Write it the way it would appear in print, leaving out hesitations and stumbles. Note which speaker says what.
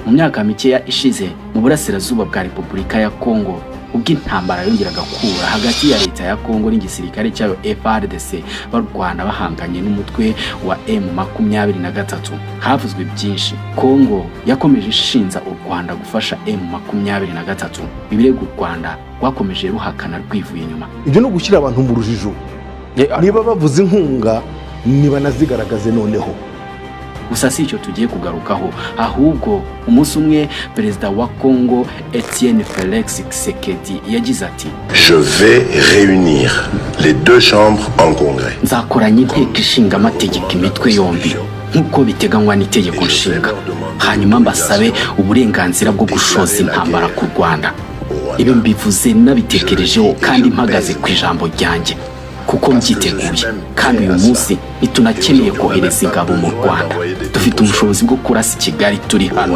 Speaker 1: mu myaka mikeya ishize mu burasirazuba bwa Repubulika ya Kongo ubwo intambara yongeraga kura hagati ya leta ya Kongo n'igisirikare cyayo FARDC barwana bahanganye n'umutwe wa M23 havuzwe byinshi. Kongo yakomeje ishinza u Rwanda gufasha M23 bibirego u Rwanda rwakomeje ruhakana rwivuye inyuma.
Speaker 2: Ibyo no gushyira abantu mu rujijo niba bavuze inkunga niba nazigaragaze noneho.
Speaker 1: Gusa si icyo tugiye kugarukaho, ahubwo umunsi umwe perezida wa Kongo Etienne Félix Tshisekedi yagize ati
Speaker 3: Je vais réunir les deux chambres en congrès.
Speaker 1: Nzakoranya inteko ishinga amategeko imitwe yombi nk'uko biteganywa n'itegeko nshinga, hanyuma mbasabe uburenganzira bwo gushoza intambara ku Rwanda. Ibi mbivuze nabitekerejeho kandi mpagaze ku ijambo ryanjye kuko mbyiteguye, kandi uyu munsi itunakeneye kohereza ingabo mu Rwanda. Dufite ubushobozi bwo kurasa Kigali turi hano.